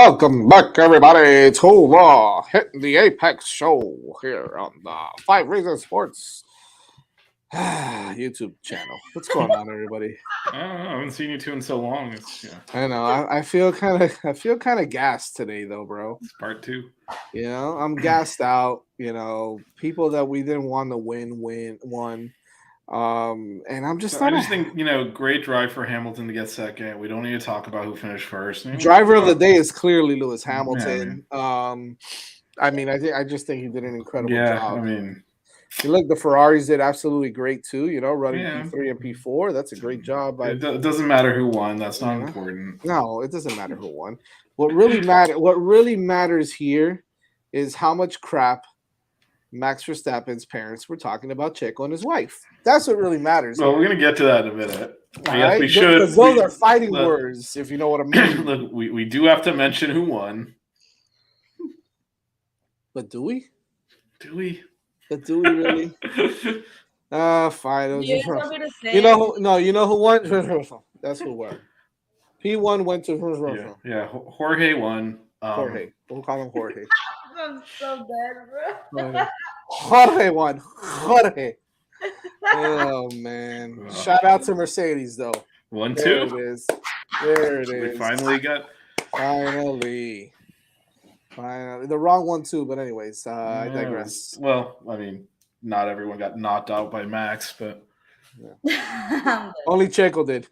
Welcome back, everybody, to the Hitting the Apex show here on the Five Reasons Sports YouTube channel. What's going on, everybody? I don't know. I haven't seen you two in so long. I know. I feel kind of gassed today, though, bro. It's part two. I'm gassed out. People that we didn't want to won. And I'm just. I just think great drive for Hamilton to get second. We don't need to talk about who finished first. Driver of the day is clearly Lewis Hamilton. I just think he did an incredible job. Look, the Ferraris did absolutely great too. Running P3 and P4. That's a great job. It doesn't matter who won. That's not important. No, it doesn't matter who won. What really matters here is how much crap Max Verstappen's parents were talking about Checo and his wife. That's what really matters. Well, we're gonna get to that in a minute. Yes, we should. Because those are fighting words, if you know what I mean. Look, we do have to mention who won. But do we? Do we? But do we really? Fine. You know who won? That's who won. P1 went to Yeah. Jorge won. Jorge. We'll call him Jorge. I'm so bad, bro. Jorge won. Jorge. Oh, man. Shout out to Mercedes, though. 1-2. There it is. There it is. We finally got. Finally. The wrong one, too. But anyways, I digress. Well, not everyone got knocked out by Max, but. Yeah. Only Checo did.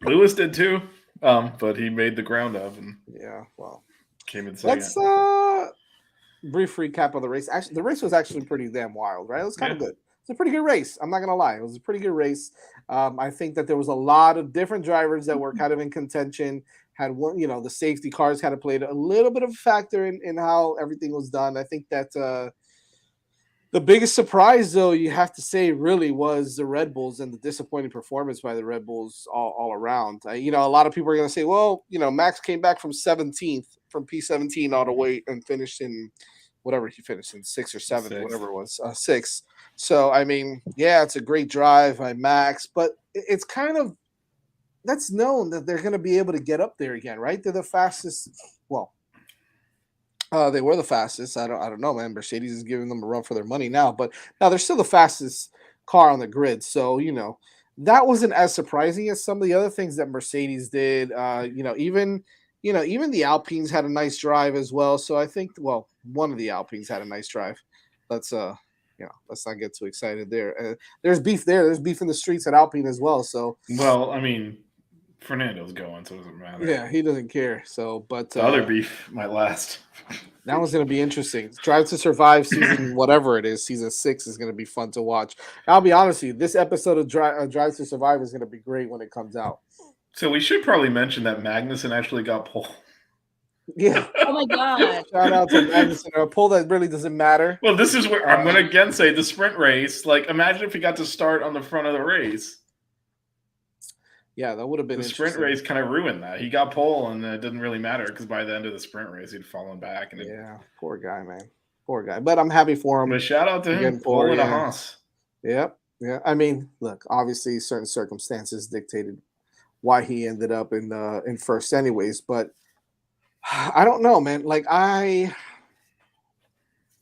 Lewis did, too. But he made the ground up. And came in second. Let's brief recap of the race. Actually, the race was actually pretty damn wild, right? It was kind of good. It's a pretty good race. I'm not gonna lie. It was a pretty good race. I think that there was a lot of different drivers that were kind of in contention. Had one, the safety cars kind of played a little bit of a factor in how everything was done. I think that the biggest surprise, though, you have to say, really was the Red Bulls and the disappointing performance by the Red Bulls all around. A lot of people are going to say, well, Max came back from 17th, from P17 all the way and finished in whatever he finished in 6th or 7th, whatever it was, 6th. So, it's a great drive by Max, but it's kind of, that's known that they're going to be able to get up there again, right? They're the fastest. Well, they were the fastest. I don't know, man. Mercedes is giving them a run for their money now, but now they're still the fastest car on the grid. So, that wasn't as surprising as some of the other things that Mercedes did. Even the Alpines had a nice drive as well. So I think, one of the Alpines had a nice drive. Let's not get too excited there. There's beef there. There's beef in the streets at Alpine as well. So, Fernando's going, so it doesn't matter. Yeah, he doesn't care. So, but the other beef might last. That one's going to be interesting. Drive to Survive season, whatever it is, season 6 is going to be fun to watch. I'll be honest with you, this episode of Drive to Survive is going to be great when it comes out. So we should probably mention that Magnussen actually got pole. Yeah. Oh my God. Shout out to Magnussen. A pole that really doesn't matter. Well, this is where I'm going to again say the sprint race. Like, imagine if he got to start on the front of the race. Yeah, that would have been the sprint race kind of ruined that. He got pole, and it didn't really matter because by the end of the sprint race, he'd fallen back. And poor guy, man. Poor guy. But I'm happy for him. But shout out to him. Pole in a Haas. Yep. Yeah. Look, obviously, certain circumstances dictated why he ended up in first, anyways. But I don't know, man. Like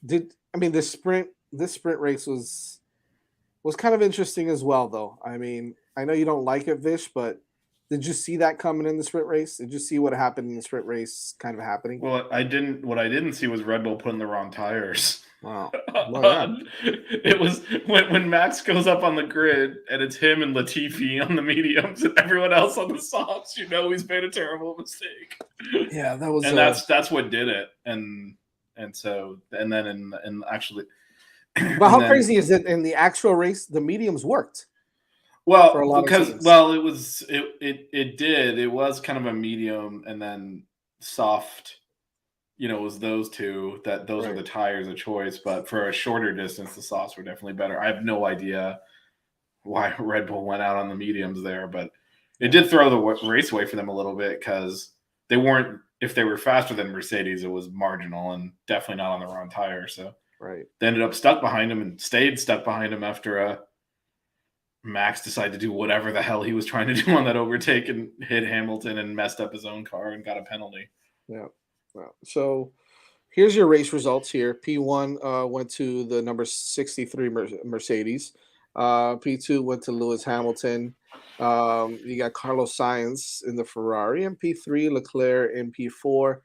this sprint race was kind of interesting as well, though. I know you don't like it, Vish, but did you see that coming in the sprint race? Did you see what happened in the sprint race kind of happening? Well, I didn't. What I didn't see was Red Bull putting the wrong tires. Wow. It was when Max goes up on the grid and it's him and Latifi on the mediums and everyone else on the softs. He's made a terrible mistake. Yeah, that was. And that's what did it. And then actually. But how crazy is it in the actual race? The mediums worked. Well, it did. It was kind of a medium and then soft. It was those two those are the tires of choice. But for a shorter distance, the softs were definitely better. I have no idea why Red Bull went out on the mediums there, but it did throw the race away for them a little bit because they weren't. If they were faster than Mercedes, it was marginal and definitely not on the wrong tire. So they ended up stuck behind him and stayed stuck behind him after Max decided to do whatever the hell he was trying to do on that overtake and hit Hamilton and messed up his own car and got a penalty. Yeah. Well, so here's your race results here. P1 went to the number 63 Mercedes. P2 went to Lewis Hamilton. You got Carlos Sainz in the Ferrari, and P3 Leclerc in P4.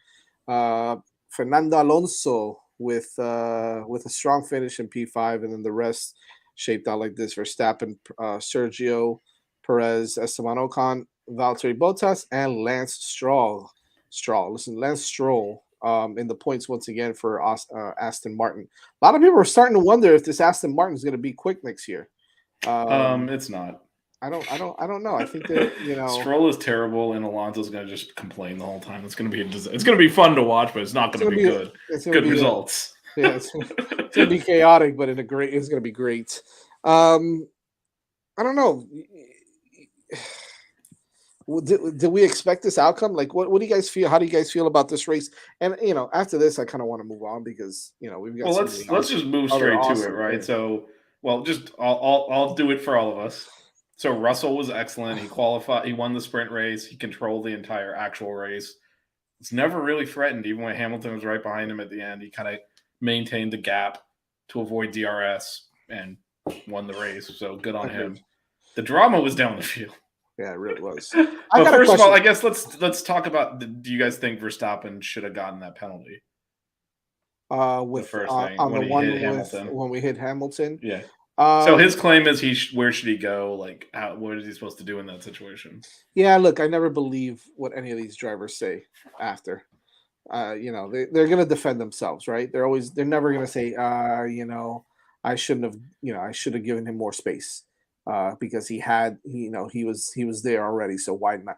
Fernando Alonso with a strong finish in P5, and then the rest shaped out like this: Verstappen, Sergio Perez, Esteban Ocon, Valtteri Bottas, and Lance Stroll. Lance Stroll in the points once again for Aston Martin. A lot of people are starting to wonder if this Aston Martin is going to be quick next year. It's not. I don't know. I think that Stroll is terrible, and Alonso's going to just complain the whole time. It's going to be it's going to be fun to watch, but it's not going to be good. Good results. It's going to be chaotic, but it's going to be great. I don't know. Did we expect this outcome? Like, what do you guys feel? How do you guys feel about this race? And after this, I kind of want to move on because we've got. Well, let's just move straight to it, right? So, I'll do it for all of us. So Russell was excellent. He qualified. He won the sprint race. He controlled the entire actual race. It's never really threatened, even when Hamilton was right behind him at the end. He kind of maintained the gap to avoid DRS and won the race. So good on him. The drama was down the field. Yeah, it really was. First of all, I guess let's talk about. Do you guys think Verstappen should have gotten that penalty? With the first thing on when the one Hamilton. When we hit Hamilton. Yeah. So his claim is where should he go? Like, what is he supposed to do in that situation? Yeah, look, I never believe what any of these drivers say after. They're going to defend themselves, right? They're never going to say, I shouldn't have, I should have given him more space because he was there already. So why not?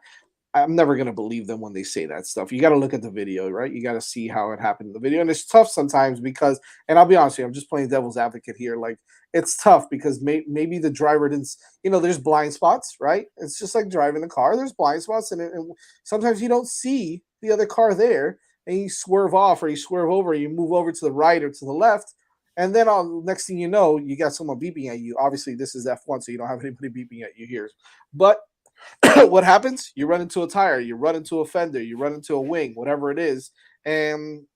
I'm never going to believe them when they say that stuff. You got to look at the video, right? You got to see how it happened in the video. And it's tough sometimes because, and I'll be honest with you, I'm just playing devil's advocate here. Like, it's tough because maybe the driver didn't, there's blind spots, right? It's just like driving a car. There's blind spots. And sometimes you don't see the other car there and you swerve off or you swerve over, you move over to the right or to the left. And then next thing you know, you got someone beeping at you. Obviously, this is F1, so you don't have anybody beeping at you here. But what happens? You run into a tire, you run into a fender, you run into a wing, whatever it is. And,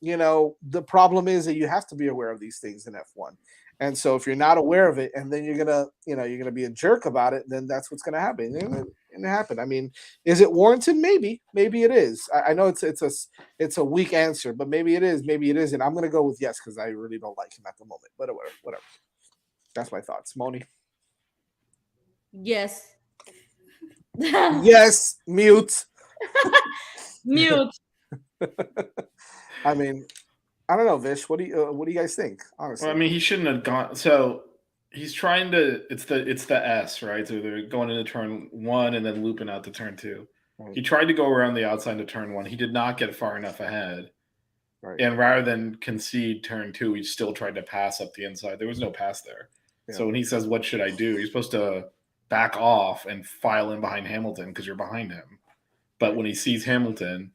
the problem is that you have to be aware of these things in F1. And so if you're not aware of it and then you're going to be a jerk about it, then that's what's going to happen. And it happened. I mean, is it warranted? Maybe it is. I know it's a weak answer, but maybe it is. Maybe it isn't. I'm going to go with yes because I really don't like him at the moment. But whatever. That's my thoughts. Moni? Yes. Yes. Mute. Mute. I mean, I don't know, Vish. What do you guys think? Honestly, well, I mean, he shouldn't have gone. So he's trying to. It's the S, right? So they're going into turn 1 and then looping out to turn 2. Right. He tried to go around the outside to turn 1. He did not get far enough ahead. Right. And rather than concede turn 2, he still tried to pass up the inside. There was no pass there. Yeah. So when he says, "What should I do?" He's supposed to back off and file in behind Hamilton because you're behind him. But when he sees Hamilton,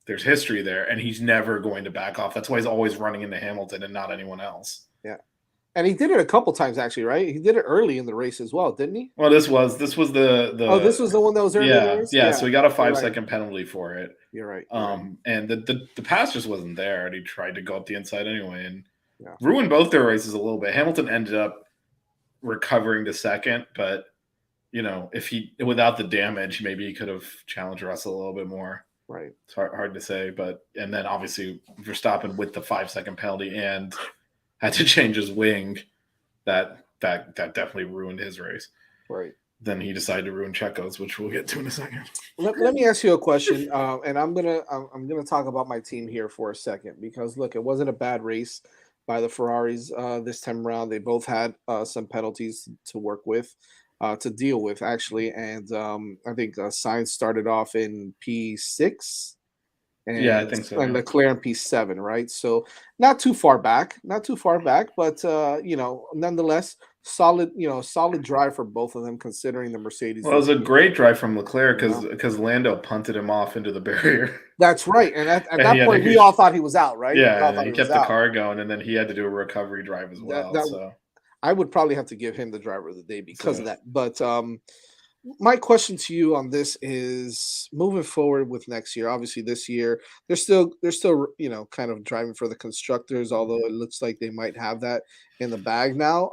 there's history there, and he's never going to back off. That's why he's always running into Hamilton and not anyone else. Yeah, and he did it a couple times actually, right? He did it early in the race as well, didn't he? Well, this was the. Oh, this was the one that was early in the race. Yeah. So he got a 5-second penalty for it. You're right. And the pass just wasn't there, and he tried to go up the inside anyway, and ruined both their races a little bit. Hamilton ended up recovering to second, but if without the damage, maybe he could have challenged Russell a little bit more. Right. It's hard to say, and then obviously Verstappen with the 5-second penalty and had to change his wing, that definitely ruined his race. Right. Then he decided to ruin Checo's, which we'll get to in a second. Let me ask you a question, and I'm gonna talk about my team here for a second because look, it wasn't a bad race by the Ferraris this time around. They both had some penalties to work with. To deal with actually, and I think Sainz started off in P6, and I think so. And Leclerc in P7, right? So not too far back, but nonetheless, solid drive for both of them considering the Mercedes. Well, it was a great drive from Leclerc because Lando punted him off into the barrier. That's right, and at that point, we all thought he was out, right? Yeah, he kept the car going, and then he had to do a recovery drive as well. I would probably have to give him the driver of the day because of that. But my question to you on this is moving forward with next year. Obviously, this year they're still kind of driving for the constructors, although it looks like they might have that in the bag now.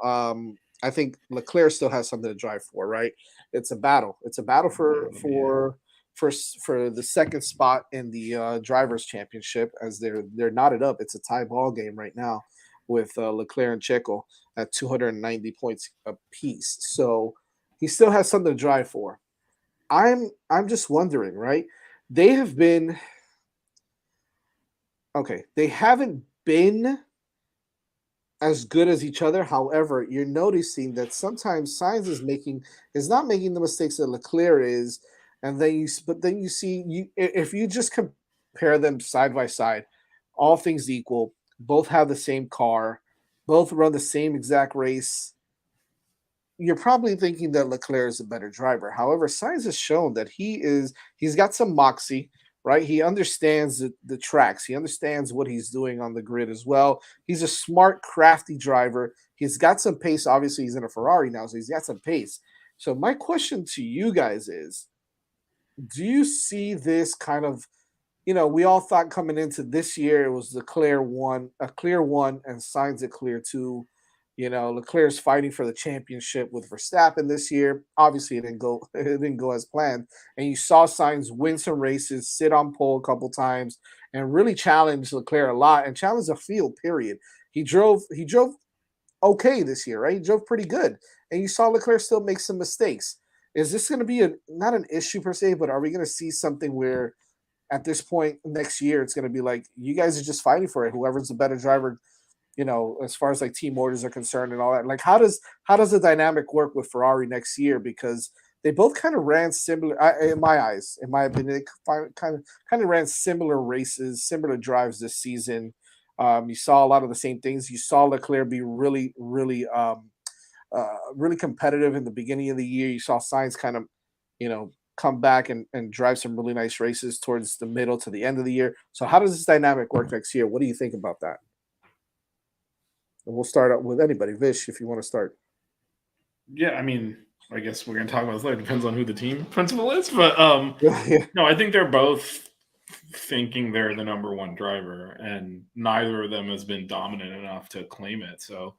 I think Leclerc still has something to drive for, right? It's a battle. It's a battle for the second spot in the drivers' championship as they're knotted up. It's a tie ball game right now with Leclerc and Checo at 290 points apiece. So he still has something to drive for. I'm just wondering, right? They have been okay. They haven't been as good as each other. However, you're noticing that sometimes Sainz is not making the mistakes that Leclerc is, and then you see if you just compare them side by side, all things equal, both have the same car, both run the same exact race. You're probably thinking that Leclerc is a better driver. However, Sainz has shown that he's got some moxie, right? He understands the tracks. He understands what he's doing on the grid as well. He's a smart, crafty driver. He's got some pace. Obviously, he's in a Ferrari now, so he's got some pace. So my question to you guys is, do you see this kind of, we all thought coming into this year it was a clear one, and Sainz a clear two. Leclerc's fighting for the championship with Verstappen this year. Obviously, it didn't go. It didn't go as planned. And you saw Sainz win some races, sit on pole a couple times, and really challenge Leclerc a lot and challenge the field. Period. He drove okay this year, right? He drove pretty good, and you saw Leclerc still make some mistakes. Is this going to be not an issue per se, but are we going to see something where at this point next year it's going to be like you guys are just fighting for it? Whoever's the better driver, as far as like team orders are concerned and all that. Like, how does the dynamic work with Ferrari next year? Because they both kind of ran similar, in my eyes, in my opinion, they kind of ran similar races, similar drives this season. You saw a lot of the same things. You saw Leclerc be really, really, really competitive in the beginning of the year. You saw Sainz kind of, come back and drive some really nice races towards the middle to the end of the year. So how does this dynamic work next year? What do you think about that? And we'll start out with anybody. Vish, if you want to start. Yeah, I mean, I guess we're going to talk about this later. Depends on who the team principal is. But no, I think they're both thinking they're the number one driver, and neither of them has been dominant enough to claim it. So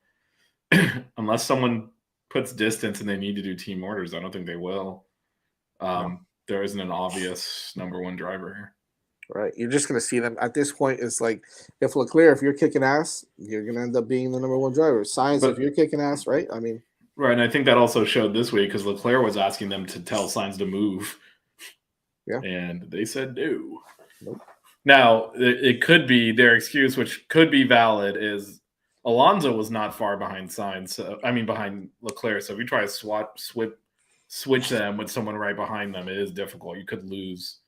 unless someone puts distance and they need to do team orders, I don't think they will. There isn't an obvious number one driver here. Right. You're just going to see them at this point. It's like if Leclerc, if you're kicking ass, you're going to end up being the number one driver. Sainz, if you're kicking ass, right? I mean, right. And I think that also showed this week because Leclerc was asking them to tell Sainz to move. Yeah. And they said no. Nope. Now, it could be their excuse, which could be valid, is Alonso was not far behind Sainz. Behind Leclerc. So if you try to switch them with someone right behind them, it is difficult. You could lose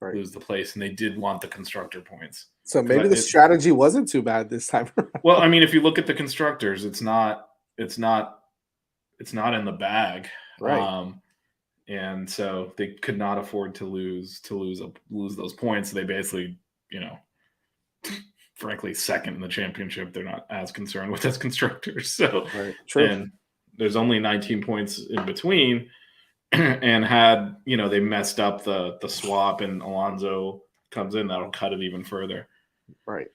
the place, and they did want the constructor points. So maybe the strategy wasn't too bad this time. Well, I mean, if you look at the constructors, it's not in the bag, right? And so they could not afford to lose those points. So they basically, frankly, second in the championship. They're not as concerned with as constructors. So, right. True. And there's only 19 points in between. And had they messed up the swap and Alonso comes in, that'll cut it even further. Right.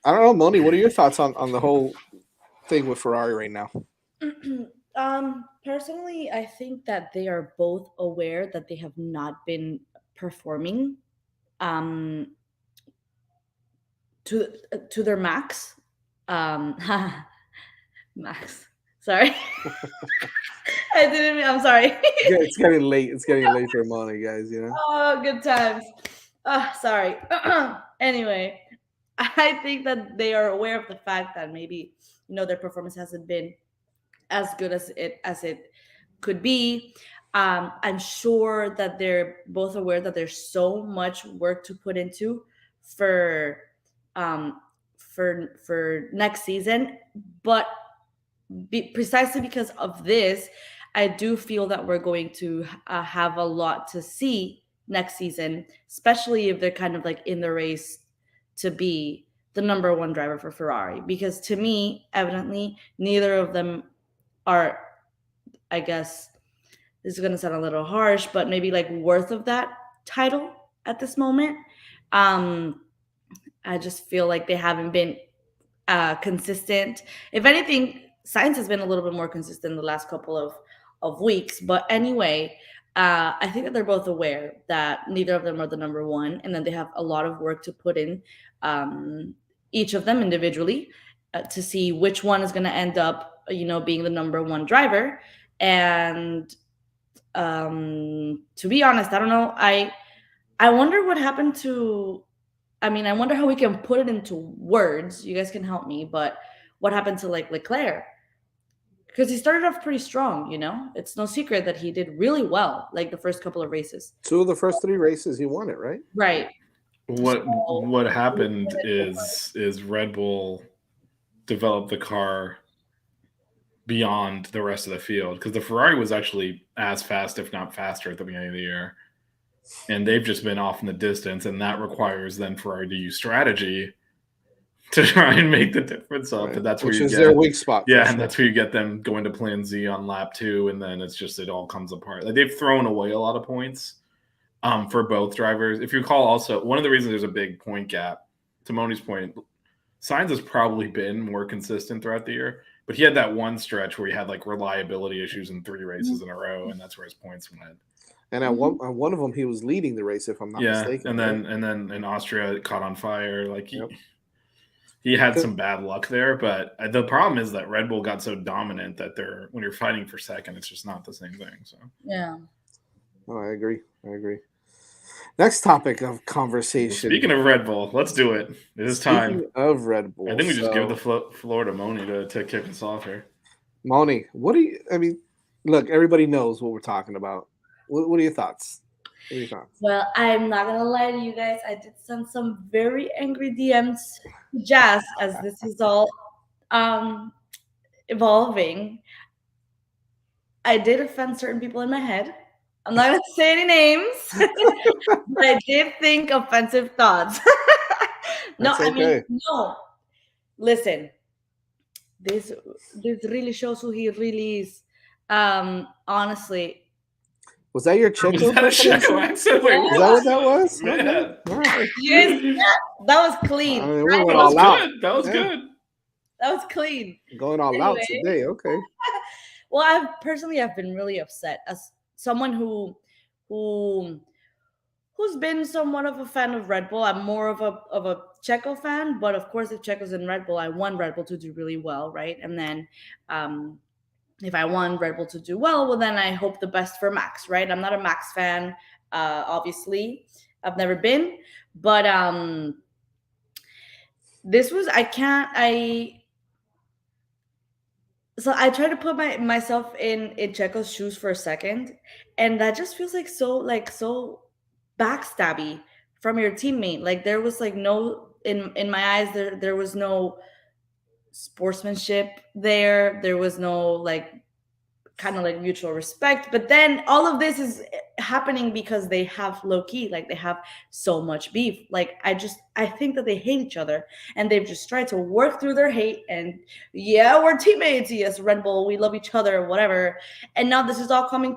I don't know, Moni, what are your thoughts on the whole thing with Ferrari right now? Personally, I think that they are both aware that they have not been performing to their max. Max. Sorry. I'm sorry. Yeah, it's getting late. It's getting late for Moni, guys, Oh, good times. Sorry. Anyway, I think that they are aware of the fact that maybe, their performance hasn't been as good as it could be. I'm sure that they're both aware that there's so much work to put into for next season, but precisely because of this, I do feel that we're going to have a lot to see next season, especially if they're kind of like in the race to be the number one driver for Ferrari. Because to me, evidently, neither of them are, I guess this is gonna sound a little harsh, but maybe like worth of that title at this moment. Um, I just feel like they haven't been consistent. If anything, science has been a little bit more consistent the last couple of weeks. But anyway, I think that they're both aware that neither of them are the number one, and then they have a lot of work to put in, um, each of them individually, to see which one is going to end up, being the number one driver. And to be honest, I don't know. I wonder what happened to. I mean, I wonder how we can put it into words. You guys can help me, but what happened to like Leclerc? Because he started off pretty strong, It's no secret that he did really well, like the first couple of races. 2 of the first 3 races he won it, right? Right. What happened is Red Bull developed the car beyond the rest of the field, because the Ferrari was actually as fast, if not faster, at the beginning of the year. And they've just been off in the distance, and that requires then Ferrari to use strategy to try and make the difference up. Right. And that's where you get their weak spot. Yeah, and that's where you get them going to Plan Z on lap 2, and then it all comes apart. Like, they've thrown away a lot of points for both drivers. If you recall, also one of the reasons there's a big point gap, to Moni's point, Sainz has probably been more consistent throughout the year, but he had that one stretch where he had like reliability issues in 3 races in a row, and that's where his points went. And at one of them, he was leading the race, if I'm not mistaken. And then in Austria, it caught on fire. Like he had some bad luck there. But the problem is that Red Bull got so dominant that when you're fighting for second, it's just not the same thing. So yeah. Oh, I agree. Next topic of conversation. Speaking of Red Bull, let's do it. It is time. Speaking of Red Bull, I think we just give the floor to Moni to kick us off here. Moni, look, everybody knows what we're talking about. What are your thoughts? Well, I'm not gonna lie to you guys. I did send some very angry DMs to Jazz as this is all evolving. I did offend certain people in my head. I'm not gonna say any names, but I did think offensive thoughts. No, okay. No. Listen, this really shows who he really is. Honestly. Was that your Checo? Was that a Checo accent? Is that what that was? Man. Yes, that was clean. We went all out. That was good. That was clean. Going all out today. Okay. Well, I've been really upset as someone who's been somewhat of a fan of Red Bull. I'm more of a Checo fan, but of course, if Checo's in Red Bull, I want Red Bull to do really well, right? And then, if I want Red Bull to do well, then I hope the best for Max, right? I'm not a Max fan, obviously. I've never been, but this was So I tried to put myself in Checo's shoes for a second, and that just feels like so backstabby from your teammate. Like there was like no in my eyes there was no sportsmanship there. There was no like kind of like mutual respect. But then all of this is happening because they have low key, like they have so much beef. Like I think that they hate each other, and they've just tried to work through their hate. And yeah, we're teammates. Yes, Red Bull, we love each other, whatever. And now this is all coming,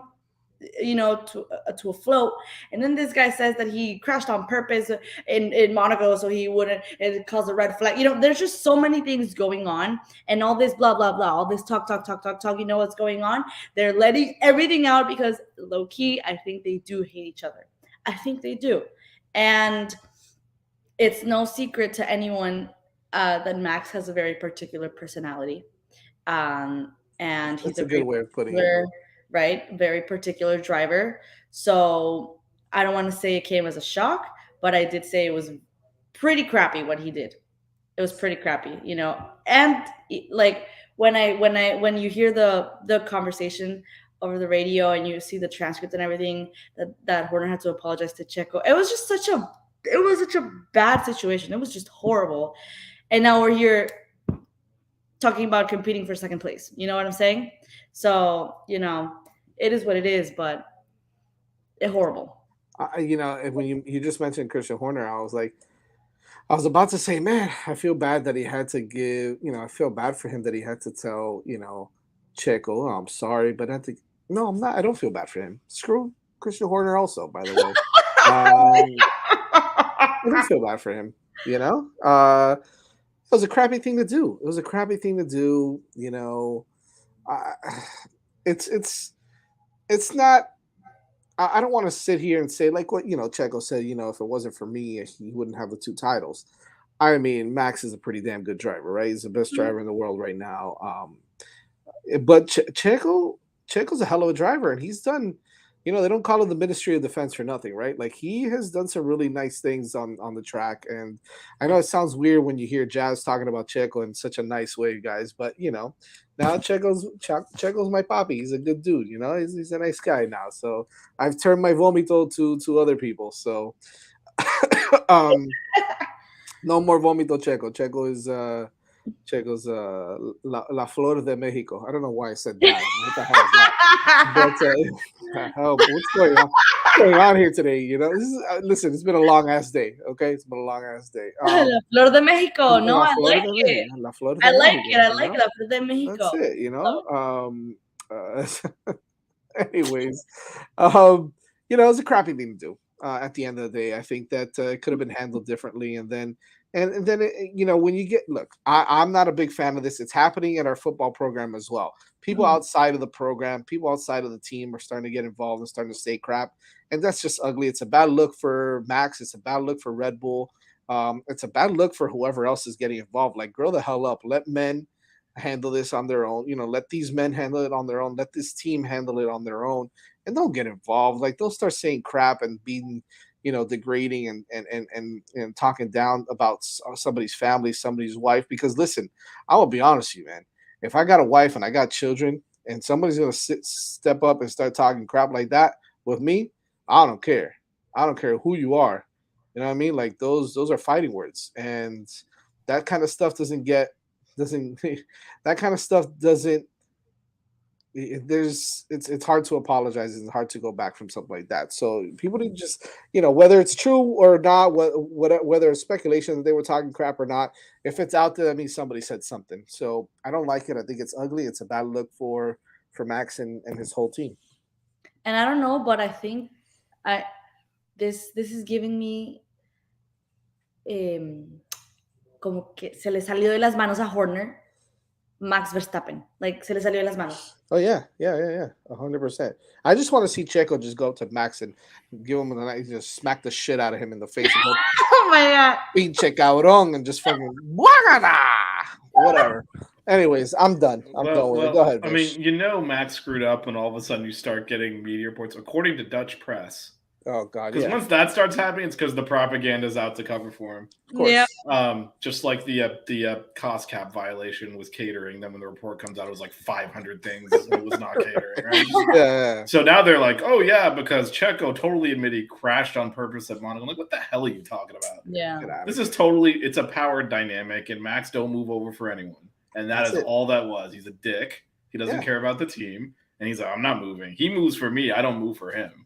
to a float. And then this guy says that he crashed on purpose in Monaco so he wouldn't cause a red flag. There's just so many things going on, and all this blah blah blah, all this talk. You know what's going on? They're letting everything out because low key, I think they do hate each other. I think they do, and it's no secret to anyone that Max has a very particular personality, and he's a good way of putting it. Right? Very particular driver. So I don't want to say it came as a shock, but I did say it was pretty crappy what he did. It was pretty crappy, and like when you hear the conversation over the radio and you see the transcript and everything that Horner had to apologize to Checo, it was such a bad situation. It was just horrible. And now we're here talking about competing for second place. You know what I'm saying? So, it is what it is, but it's horrible. And when you just mentioned Christian Horner, I was about to say, man, I feel bad that he had to give, I feel bad for him that he had to tell, Checo. Oh, I'm sorry, but I think no, I'm not. I don't feel bad for him. Screw Christian Horner, also, by the way. I don't feel bad for him. You know, it was a crappy thing to do. It was a crappy thing to do. You know, uh, it's it's it's not. I don't want to sit here and say like what Checo said. If it wasn't for me, he wouldn't have the two titles. I mean, Max is a pretty damn good driver, right? He's the best driver in the world right now. But Checo's a hell of a driver, and he's done. They don't call it the Ministry of Defense for nothing, right? Like he has done some really nice things on the track, and I know it sounds weird when you hear Jazz talking about Checo in such a nice way, guys. But now Checo's my poppy. He's a good dude. He's a nice guy now. So I've turned my vomito to other people. So um, no more vomito Checo. Checo's La Flor de Mexico. I don't know why I said that. What the hell is that? But what's going on? What's going on here today? Listen, it's been a long ass day. Okay, it's been a long ass day. La Flor de Mexico. No, La I Flor like de it. La Flor de I like Mexico, it. I like it. La Flor de Mexico. That's it. Anyways, it was a crappy thing to do. At the end of the day, I think that it could have been handled differently. And then when you I'm not a big fan of this. It's happening at our football program as well. People outside of the program, people outside of the team are starting to get involved and starting to say crap. And that's just ugly. It's a bad look for Max. It's a bad look for Red Bull. It's a bad look for whoever else is getting involved. Like, grow the hell up. Let men handle this on their own. Let these men handle it on their own. Let this team handle it on their own. And don't get involved. Like, they'll start saying crap and being degrading and talking down about somebody's family, somebody's wife. Because listen, I will be honest with you, man. If I got a wife and I got children, and somebody's gonna step up and start talking crap like that with me, I don't care. I don't care who you are. You know what I mean? Like those are fighting words, and that kind of stuff doesn't that kind of stuff doesn't it's hard to apologize. It's hard to go back from something like that. So people need to just whether it's true or not, whether it's speculation that they were talking crap or not, if it's out there, that means somebody said something. So I don't like it. I think it's ugly. It's a bad look for Max and his whole team. And I don't know, but I think this is giving me como que se le salió de las manos a Horner. Max Verstappen, like se le salió de las manos. Oh yeah, 100%. I just want to see Checo just go up to Max and give him a nice, just smack the shit out of him in the face. And go, oh my god, pinche cabrón, and just fucking whatever. Anyways, I'm done. I'm done with it. Go ahead, Vish. I mean, Max screwed up, and all of a sudden you start getting media reports, according to Dutch press. Oh god, because once that starts happening, it's because the propaganda's out to cover for him. Of course. Yeah. Just like the cost cap violation was catering. Then when the report comes out, it was like 500 things that it was not catering. Right? Yeah. So now they're like, oh yeah, because Checo totally admitted he crashed on purpose at Monaco. I'm like, what the hell are you talking about? Yeah. This is it's a power dynamic, and Max don't move over for anyone, and that's all that was. He's a dick. He doesn't care about the team, and he's like, I'm not moving. He moves for me. I don't move for him.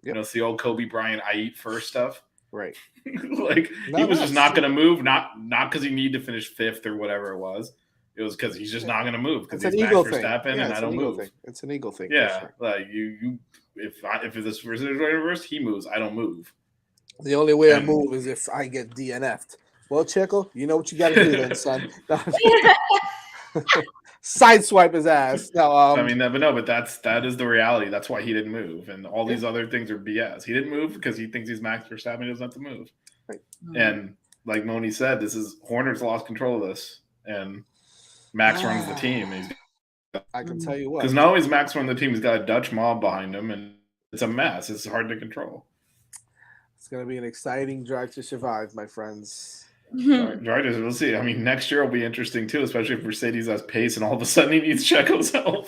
Yep. It's the old Kobe Bryant "I eat first" stuff. Right. He was just not going to move, not because he needed to finish fifth or whatever it was. It was because he's just not going to move because he's Max Verstappen and I don't move. It's an ego thing. Yeah, sure. like if this versus reverse, he moves. I don't move. The only way I move is if I get DNF'd. Well, Checo, you know what you got to do then, son. Sideswipe his ass. No, but that is the reality. That's why he didn't move, and all these other things are BS. He didn't move because he thinks he's Max Verstappen. He doesn't have to move. Right. And like Moni said, Horner's lost control of this, and Max runs the team. I can tell you what, because not only is Max running the team, he's got a Dutch mob behind him, and it's a mess. It's hard to control. It's going to be an exciting Drive to Survive, my friends. We'll see. I mean, next year will be interesting too, especially if Mercedes has pace and all of a sudden he needs Checo's help.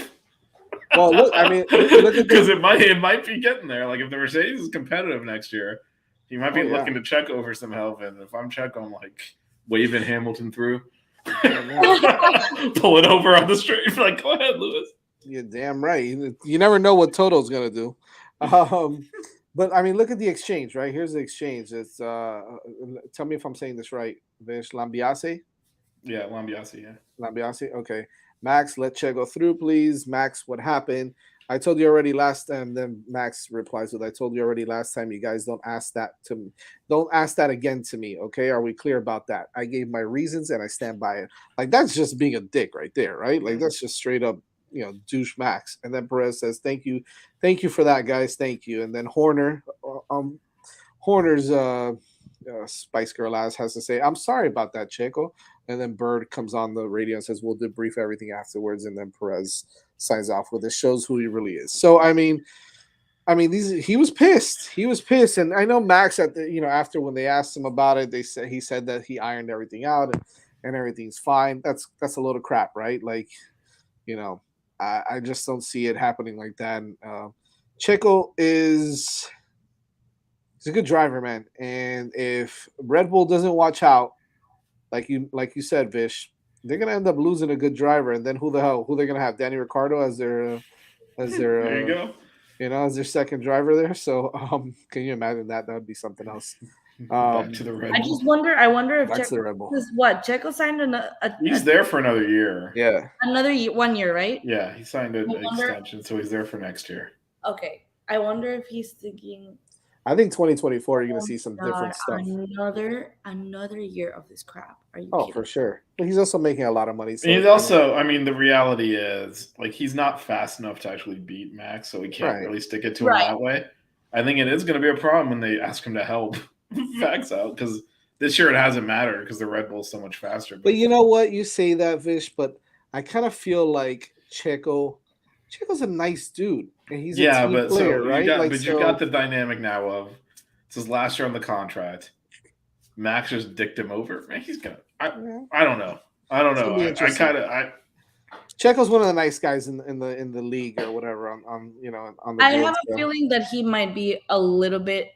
Well, look because it might be getting there. Like if the Mercedes is competitive next year, he might be looking to Checo for some help. And if I'm Checo, I'm like waving Hamilton through, pulling over on the straight. Like, go ahead, Lewis. You're damn right. You never know what Toto's gonna do. But I mean, look at the exchange, right? Here's the exchange. It's tell me if I'm saying this right. Vish Lambiase? Yeah, Lambiase, yeah. Lambiase? Okay. Max, let Checo through, please. Max, what happened? I told you already last time. Then Max replies with, "I told you already last time. You guys don't ask that to me. Don't ask that again to me. Okay? Are we clear about that? I gave my reasons and I stand by it. Like that's just being a dick right there, right? Like that's just straight up, douche Max." And then Perez says, thank you for that, guys. Thank you." And then Horner's Spice Girl ass has to say, "I'm sorry about that, Checo." And then Bird comes on the radio and says, "We'll debrief everything afterwards." And then Perez signs off with it. Shows who he really is. So he was pissed. He was pissed, and I know Max at the after when they asked him about it, he said that he ironed everything out and everything's fine. That's a load of crap, right? Like, I just don't see it happening like that. And, Checo is. He's a good driver, man. And if Red Bull doesn't watch out, like you said, Vish, they're gonna end up losing a good driver. And then who they're gonna have? Danny Ricciardo as their There you go. as their second driver there. So can you imagine that? That would be something else. Back to the Red I Bull. just wonder. I wonder if Back to the Red Bull. is what Checo signed He's there for another year. Yeah. another 1 year, right? Yeah, he signed an wonder- extension, so he's there for next year. Okay. I wonder if he's thinking. I think 2024 you're gonna see some different stuff. Another year of this crap. Are you Oh, kidding? for sure. But he's also making a lot of money. So He's also, the reality is, like, he's not fast enough to actually beat Max, so we can't really stick it to him that way. I think it is going to be a problem when they ask him to help Max out, because this year it hasn't mattered because the Red Bull's so much faster. But you know what? You say that, Vish, but I kind of feel like Checo's a nice dude, and he's a team player, right? You got the dynamic now of it's his last year on the contract. Max just dicked him over. Man, he's gonna. I don't know. Checo's one of the nice guys in the league or whatever. On the. I have a feeling that he might be a little bit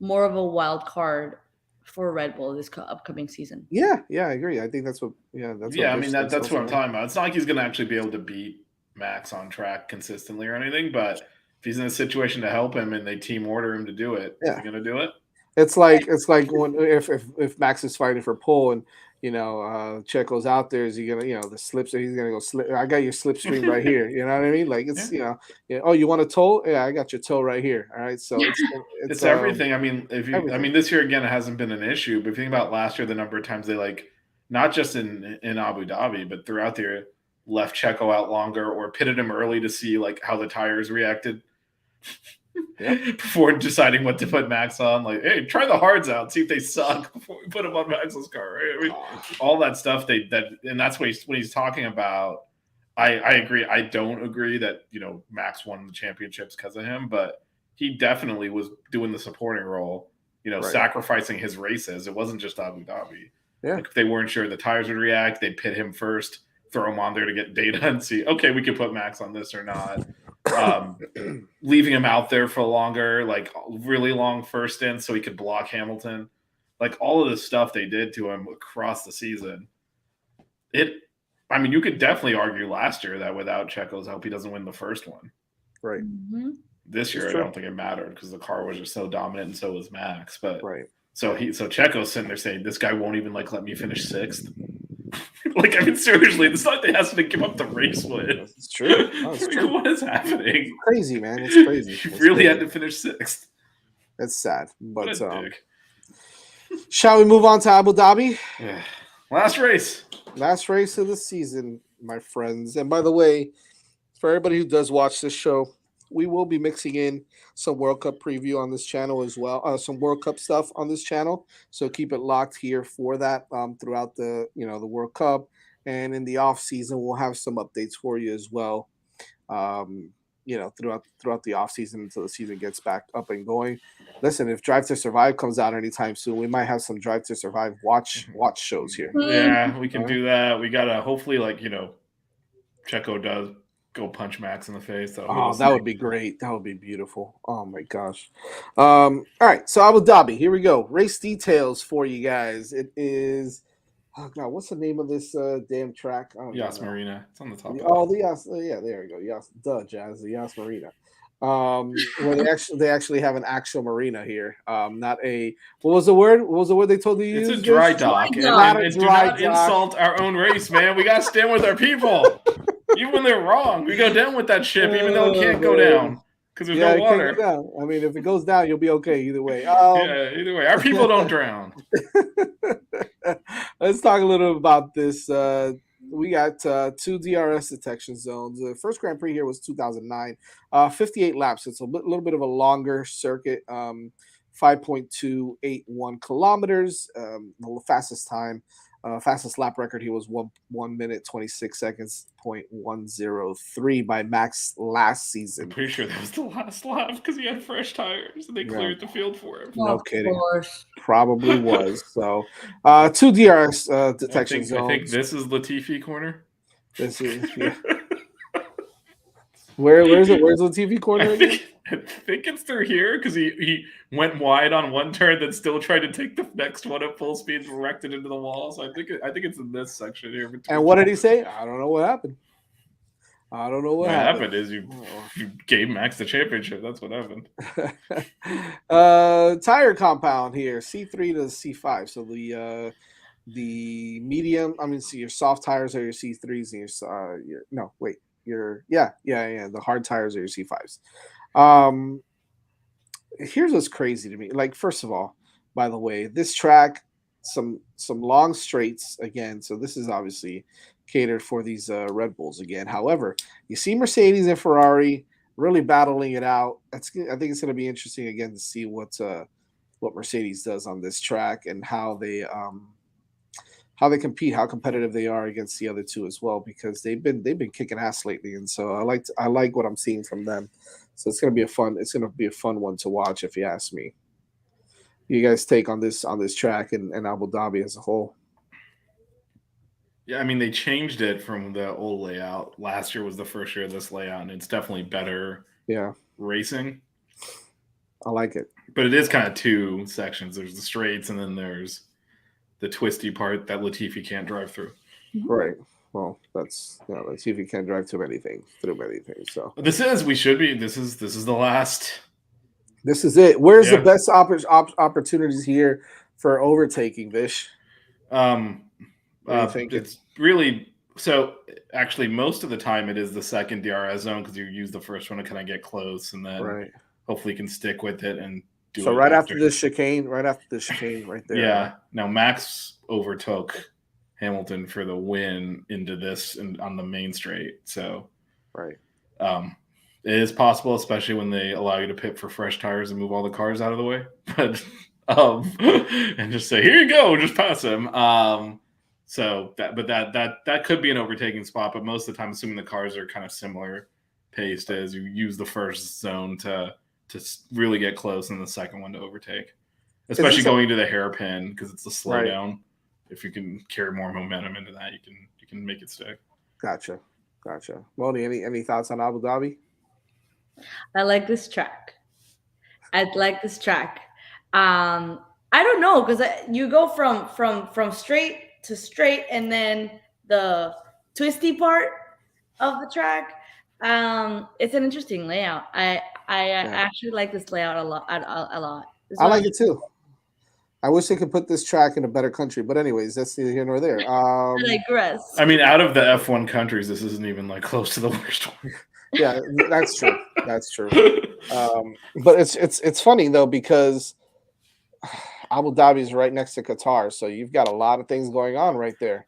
more of a wild card for Red Bull this upcoming season. Yeah, I agree. I think that's what. Yeah, that's. Yeah, that's what I'm talking about. It's not like he's gonna actually be able to beat Max on track consistently or anything, but if he's in a situation to help him and they team order him to do it, is he going to do it? It's like when if Max is fighting for pole and Checo's out there, is he gonna the slips? He's gonna go slip. I got your slipstream right here. You know what I mean? Like it's oh, you want a toe? Yeah, I got your toe right here. All right, so it's everything. This year again, it hasn't been an issue. But if you think about last year, the number of times they not just in Abu Dhabi, but throughout the year, left Checo out longer or pitted him early to see how the tires reacted before deciding what to put Max on. Like, hey, try the hards out, see if they suck before we put them on Max's car. Right? All that stuff. And that's what when he's talking about. I agree. I don't agree that Max won the championships because of him, but he definitely was doing the supporting role. Sacrificing his races. It wasn't just Abu Dhabi. Yeah. If they weren't sure the tires would react, they'd pit him first. Throw him on there to get data and see, okay, we could put Max on this or not. Leaving him out there for longer, really long first in so he could block Hamilton. All of this stuff they did to him across the season. You could definitely argue last year that without Checo's help, he doesn't win the first one. Right. Mm-hmm. This year, I don't think it mattered because the car was just so dominant and so was Max. But so Checo's sitting there saying, this guy won't even let me finish sixth. Seriously, it's not like they asked him to give up the race win. It's true. It's true. What is happening? It's crazy, man. It's crazy. He really had to finish sixth. It's sad. But shall we move on to Abu Dhabi? Last race. Last race of the season, my friends. And by the way, for everybody who does watch this show, we will be mixing in some World Cup preview on this channel as well. Some World Cup stuff on this channel. So keep it locked here for that throughout the the World Cup. And in the off season, we'll have some updates for you as well. Throughout the off season until the season gets back up and going. Listen, if Drive to Survive comes out anytime soon, we might have some Drive to Survive watch shows here. Yeah, we can do that. We gotta hopefully Checo does go punch Max in the face. That would be great. That would be beautiful. Oh my gosh. All right, so Abu Dhabi. Here we go. Race details for you guys. It is. Oh God, what's the name of this damn track? Yas Marina. It's on the top. Oh, the Yas. Yeah, there we go. Yas. Jazz. The Yas Marina. Where they actually have an actual marina here. Not a what was the word? What was the word they told you to It's use? a dry Vish? dock. Dry dock. And do Dry not dock. insult our own race, man. We gotta stand with our people. Even when they're wrong, we go down with that ship, even though it can't go down because there's no It can't water. go down. I mean, if it goes down, you'll be okay either way. Yeah, either way, our people don't drown. Let's talk a little about this. We got 2 DRS detection zones. The first Grand Prix here was 2009, 58 laps. It's a little bit of a longer circuit, 5.281 kilometers. The fastest time, fastest lap record here was 1 minute 26 seconds, 0.103 by Max last season. I'm pretty sure that was the last lap because he had fresh tires and they cleared the field for him. No kidding. Course. Probably was. So 2 DRS detection zones. I think this is Latifi corner. This is where's it? Where's the TV corner again? I think it's through here because he went wide on one turn, then still tried to take the next one at full speed and wrecked it into the wall. So I think it's in this section here. And what did he say? I don't know what happened. I don't know what happened. Is you gave Max the championship. That's what happened. Tire compound here, C3 to C5. So the medium. I mean, so your soft tires are your C3s, and the hard tires are your C5s. Here's what's crazy to me. Like, first of all, by the way, this track, some long straights again. So this is obviously catered for these Red Bulls again. However, you see Mercedes and Ferrari really battling it out. I think it's going to be interesting again to see what Mercedes does on this track and how they compete, how competitive they are against the other two as well, because they've been kicking ass lately, and so I like what I'm seeing from them. So it's gonna be a fun one to watch, if you ask me. You guys take on this track and Abu Dhabi as a whole? Yeah, I mean, they changed it from the old layout. Last year was the first year of this layout, and it's definitely better. Yeah, racing. I like it, but it is kind of two sections. There's the straights, and then there's the twisty part that Latifi can't drive through. Right. Well, that's Latifi can't drive through many things. So this is the last. This is it. Where's the best opportunities here for overtaking, Vish? It's really so. Actually, most of the time it is the second DRS zone because you use the first one to kind of get close, and then hopefully you can stick with it and do. So right after the chicane, right there. Yeah. Now Max overtook Hamilton for the win into this and on the main straight. So it is possible, especially when they allow you to pit for fresh tires and move all the cars out of the way. But and just say, here you go, just pass him. So that could be an overtaking spot, but most of the time, assuming the cars are kind of similar paced, as you use the first zone to really get close, and the second one to overtake. Especially going to the hairpin because it's the slowdown. If you can carry more momentum into that, you can make it stick. Gotcha. Moni, any thoughts on Abu Dhabi? I like this track. I don't know, because you go from straight to straight, and then the twisty part of the track. It's an interesting layout. I actually like this layout a lot. I like it too. I wish they could put this track in a better country, but anyways, that's neither here nor there. I digress. I mean, out of the F1 countries, this isn't even like close to the worst one. Yeah, that's true. But it's funny though, because Abu Dhabi is right next to Qatar, so you've got a lot of things going on right there,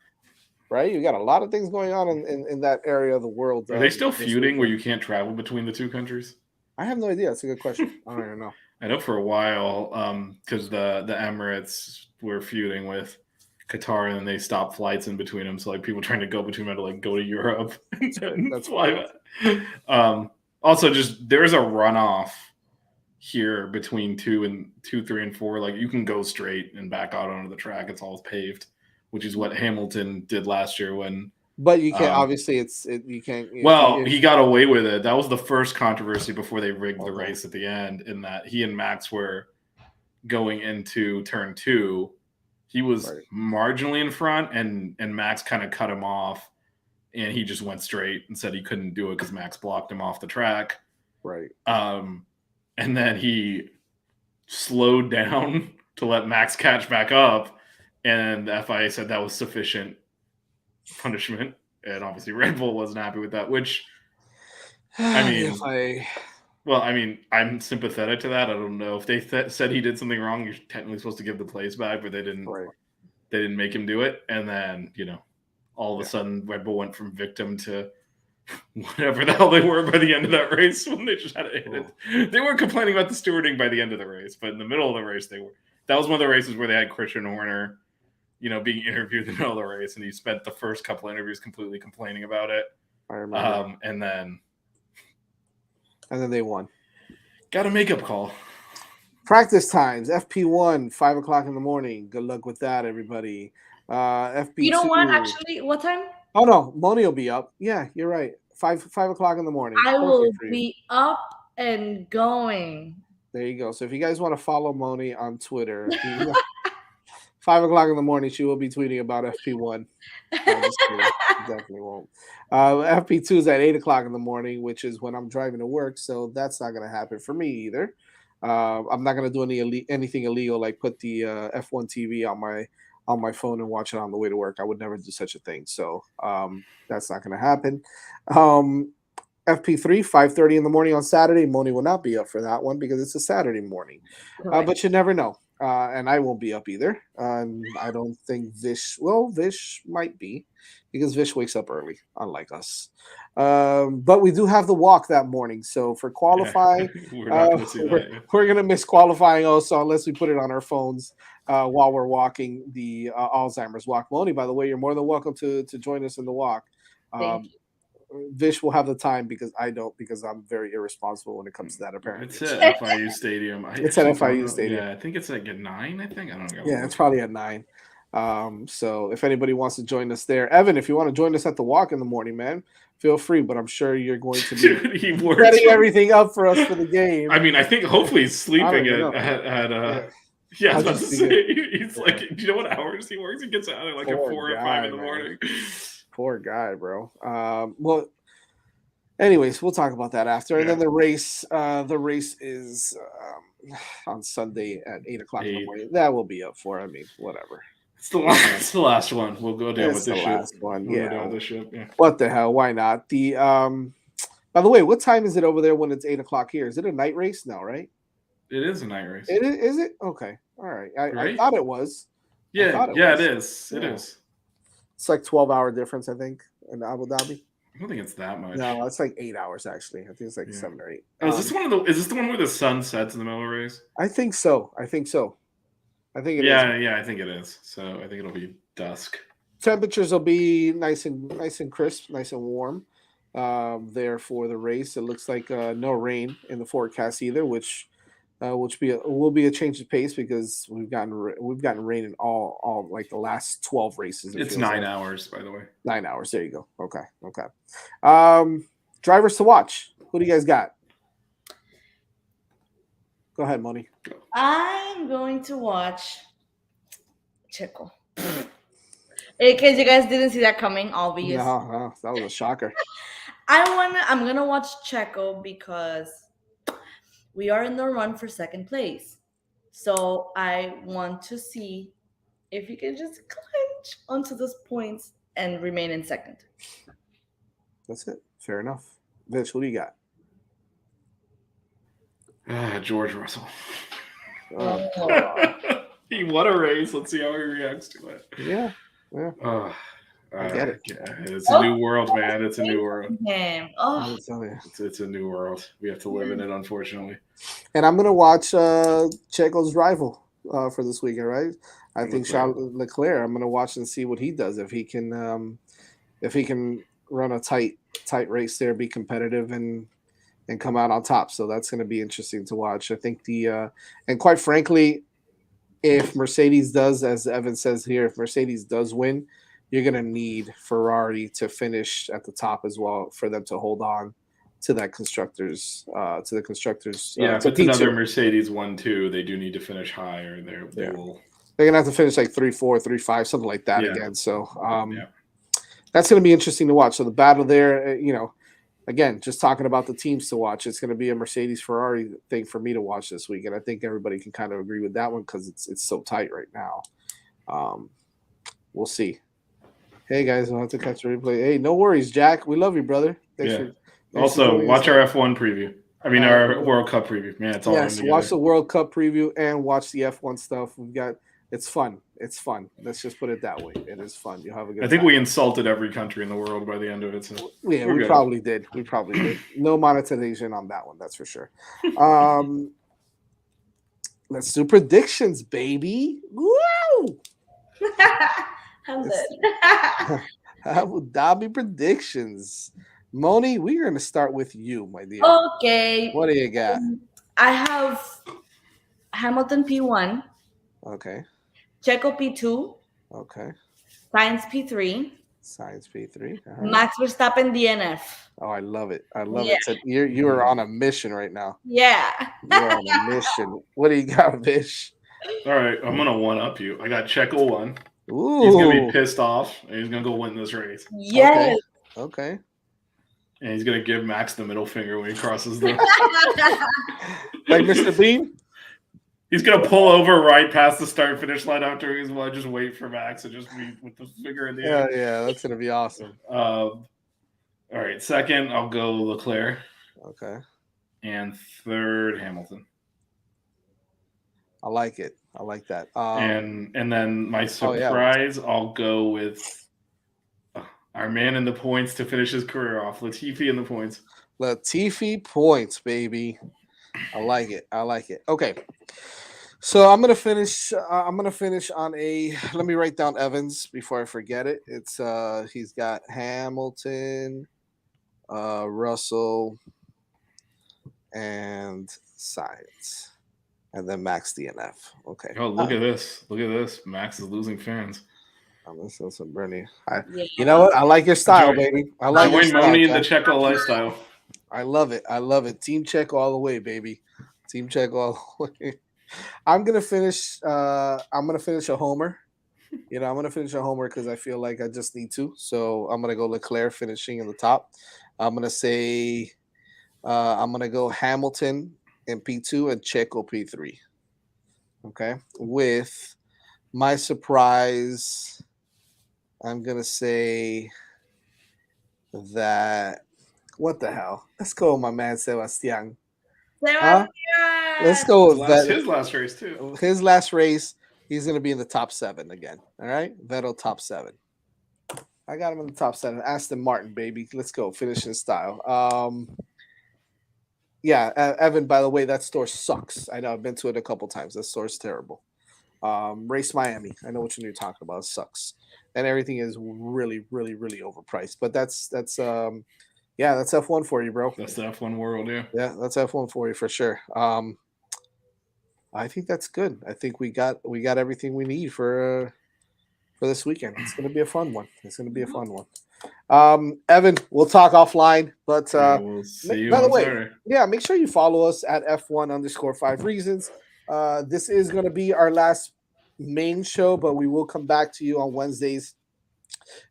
right? You got a lot of things going on in that area of the world. Are they still feuding where you can't travel between the two countries? I have no idea. That's a good question. I don't even know. I know for a while, because the Emirates were feuding with Qatar, and then they stopped flights in between them. So like people trying to go between them to like go to Europe. That's why. Also, just there's a runoff here between 2, 3, and 4. Like you can go straight and back out onto the track. It's all paved, which is what Hamilton did last year when. But you can't. Obviously, you can't. He got away with it. That was the first controversy before they rigged the race at the end. In that he and Max were going into turn 2. He was marginally in front, and Max kind of cut him off, and he just went straight and said he couldn't do it because Max blocked him off the track. Right. And then he slowed down to let Max catch back up, and the FIA said that was sufficient punishment, and obviously Red Bull wasn't happy with that, which, I mean, well, I mean, I'm sympathetic to that. I don't know if they said he did something wrong. You're technically supposed to give the place back, but they didn't. Right. They didn't make him do it, and then all of a sudden Red Bull went from victim to whatever the hell they were by the end of that race when they just had to hit it. They weren't complaining about the stewarding by the end of the race, but in the middle of the race they were. That was one of the races where they had Christian Horner, being interviewed in the middle of the race, and he spent the first couple of interviews completely complaining about it. I remember. And then they won. Got a makeup call. Practice times, FP1, 5 o'clock in the morning. Good luck with that, everybody. FP2. You know what? Actually, what time? Oh no, Moni will be up. Yeah, you're right. 5 o'clock in the morning. I will be up and going. There you go. So if you guys want to follow Moni on Twitter, 5 o'clock in the morning, she will be tweeting about FP1. Definitely won't. FP2 is at 8 o'clock in the morning, which is when I'm driving to work. So that's not going to happen for me either. I'm not going to do anything illegal like put the F1 TV on my phone and watch it on the way to work. I would never do such a thing. So that's not going to happen. FP3, 5:30 in the morning on Saturday. Moni will not be up for that one because it's a Saturday morning. But you never know. And I won't be up either. I don't think Vish might be because Vish wakes up early, unlike us. But we do have the walk that morning. So for qualifying, we're going to miss qualifying also unless we put it on our phones while we're walking the Alzheimer's walk. Moni, by the way, you're more than welcome to join us in the walk. Thank you. Vish will have the time because I don't, because I'm very irresponsible when it comes to that, apparently. It's at FIU Stadium. It's at FIU Stadium. Yeah, I think it's like at 9, I think. I don't know. Yeah, it's probably at 9. So if anybody wants to join us there, Evan, if you want to join us at the walk in the morning, man, feel free, but I'm sure you're going to be setting everything up for us for the game. I mean, I think hopefully he's sleeping at I was about to say, he's like, do you know what hours he works? He gets out at like at 4 or 5 in the morning. Poor guy, bro. Well, anyways, we'll talk about that after. And then the race is on Sunday at 8 o'clock in the morning. That will be up for. I mean, whatever. It's the last one. We'll go down with this ship. Last one. We'll go down with this ship. Yeah. What the hell? Why not? The by the way, what time is it over there when it's 8 o'clock here? Is it a night race? No, right? It is a night race. Is it? Okay. All right. I thought it was. Yeah, it is. It is. It's like 12-hour difference, I think, in Abu Dhabi. I don't think it's that much. No, it's like 8 hours actually. I think it's like 7 or 8. Oh, is this the one where the sun sets in the middle of the race? I think so. I think it is. Yeah, I think it is. So I think it'll be dusk. Temperatures will be nice and crisp, nice and warm there for the race. It looks like no rain in the forecast either, which will be a change of pace because we've gotten rain in all like the last 12 races. It's 9 hours, by the way. 9 hours. There you go. Okay. Drivers to watch. Who do you guys got? Go ahead, Moni. I'm going to watch Checo. In case you guys didn't see that coming, obvious. No, that was a shocker. I'm gonna watch Checo because we are in the run for second place. So I want to see if he can just clinch onto those points and remain in second. That's it. Fair enough. Vish, what do you got? George Russell. Oh. He won a race. Let's see how he reacts to it. Yeah. I get it. Yeah, it's a new world, man. It's a new world. It's a new world. We have to live in it, unfortunately. And I'm gonna watch Checo's rival for this weekend, right? I think Charles Leclerc. I'm gonna watch and see what he does if he can run a tight race there, be competitive and come out on top. So that's gonna be interesting to watch. I think and quite frankly, if Mercedes does, as Evan says here, if Mercedes does win, you're going to need Ferrari to finish at the top as well for them to hold on to that constructors. If it's another Mercedes 1-2, they do need to finish higher. They're going to have to finish like 3-4, 3-5, something like that again. So that's going to be interesting to watch. So the battle there, again, just talking about the teams to watch. It's going to be a Mercedes Ferrari thing for me to watch this week, and I think everybody can kind of agree with that one because it's so tight right now. We'll see. Hey guys, I'll have to catch the replay. Hey, no worries, Jack. We love you, brother. Thanks also, watch our F1 preview. I mean, our World Cup preview. Man, it's all watch the World Cup preview and watch the F1 stuff. It's fun. It's fun. Let's just put it that way. It is fun. You'll have a good time. I think we insulted every country in the world by the end of it. So yeah, we probably did. We probably did. No monetization on that one, that's for sure. Let's do predictions, baby. Woo! How's it? Abu Dhabi predictions. Moni, we're going to start with you, my dear. Okay. What do you got? I have Hamilton P1. Okay. Checo P2. Okay. Sainz P3. Sainz P3. Max Verstappen DNF. Oh, I love it. I love it. So you are on a mission right now. Yeah. You're on a mission. What do you got, Vish? All right, I'm going to one-up you. I got Checo 1. Ooh. He's going to be pissed off, and he's going to go win this race. Yes. Okay. And he's going to give Max the middle finger when he crosses the... Like Mr. Bean? He's going to pull over right past the start-finish line after he's well, just wait for Max and just be with the finger in the air. Yeah, that's going to be awesome. All right, second, I'll go Leclerc. Okay. And third, Hamilton. I like it. I like that. And then my surprise, I'll go with our man in the points to finish his career off. Latifi in the points. Latifi points, baby. I like it. I like it. Okay. So I'm gonna finish. On a. Let me write down Evans before I forget it. It's he's got Hamilton, Russell, and Sainz, and then Max DNF. Okay. Oh, look at this! Look at this! Max is losing fans. I'm gonna sell some Bernie. You know what? I like your style, baby. I like your style. Moni in the Checo lifestyle. I love it. I love it. Team Checo all the way, baby. Team Checo all the way. I'm gonna finish a homer. I'm gonna finish a homer because I feel like I just need to. So I'm gonna go Leclerc finishing in the top. I'm gonna say I'm gonna go Hamilton in P2 and Checo P3. Okay. With my surprise, I'm gonna say that what the hell? Let's go with my man Sebastian. Huh? Let's go with his last race too. His last race, he's going to be in the top 7 again. All right, Vettel top 7. I got him in the top 7. Aston Martin, baby. Let's go. Finish in style. Yeah, Evan. By the way, that store sucks. I know. I've been to it a couple times. That store's terrible. Race Miami. I know what you're talking about. It sucks, and everything is really, really, really overpriced. But that's yeah, that's F1 for you, bro. That's the F1 world, yeah. Yeah, that's F1 for you for sure. I think that's good. I think we got everything we need for this weekend. It's going to be a fun one. Evan, we'll talk offline, but we'll see you by the way, Saturday. Yeah, make sure you follow us at F1_5 reasons. This is going to be our last main show, but we will come back to you on Wednesdays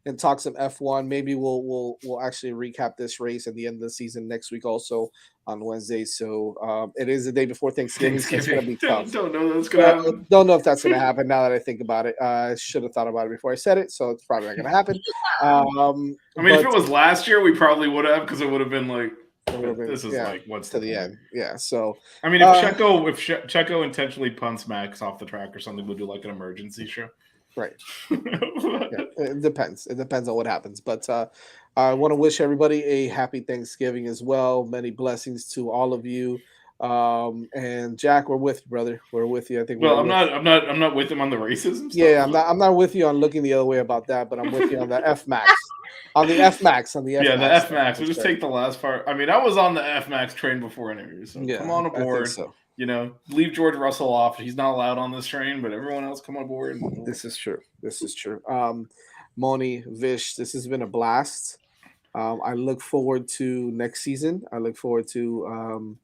and talk some F1. Maybe we'll actually recap this race at the end of the season next week also on Wednesday. So it is the day before Thanksgiving. So it's going to be tough. Don't know that's going to happen. Don't know if that's going to happen now that I think about it. I should have thought about it before I said it, so it's probably not going to happen. If it was last year, we probably would have, because it would have been like, this is like what's to the end. Yeah. So if Checo intentionally punts Max off the track or something, we'll do like an emergency show. Right. Yeah, it depends. It depends on what happens. But I want to wish everybody a happy Thanksgiving as well. Many blessings to all of you. And Jack, we're with you, brother. We're with you. I think. Well, I'm not with him on the racism stuff. Yeah, I'm not with you on looking the other way about that, but I'm with you on the F Max. On the F Max. The F Max. We'll just take the last part. I mean, I was on the F Max train before anyway, so come on aboard. Leave George Russell off. He's not allowed on this train, but everyone else come on board. This is true. Moni, Vish, this has been a blast. I look forward to next season. I look forward to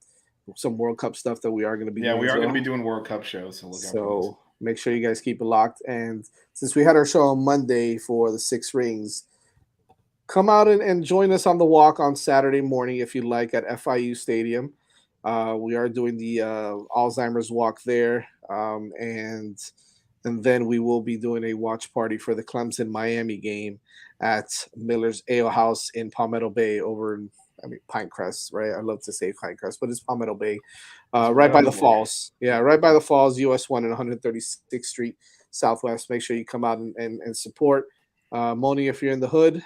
some World Cup stuff that we are going to be doing. Yeah, we are going to be doing World Cup shows. So make sure you guys keep it locked. And since we had our show on Monday for the 6 rings, come out and join us on the walk on Saturday morning if you like at FIU Stadium. We are doing the Alzheimer's walk there, and then we will be doing a watch party for the Clemson Miami game at Miller's Ale House in Palmetto Bay over in Pinecrest, right? I love to say Pinecrest, but it's Palmetto Bay, right by the falls. Yeah, right by the falls, US 1 and 136th Street Southwest. Make sure you come out and support. Moni, if you're in the hood,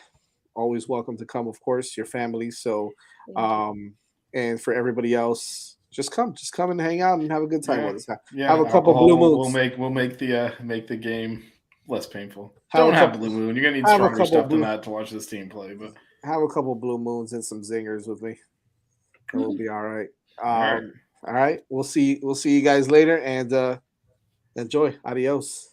always welcome to come, of course, your family. So, and for everybody else, just come and hang out and have a good time with us. Have a couple blue moons. We'll make the game less painful. Have Don't have blue moon. You're gonna need stronger stuff than that to watch this team play. But have a couple blue moons and some zingers with me. It will be all right. All right. All right. We'll see you guys later, and enjoy. Adios.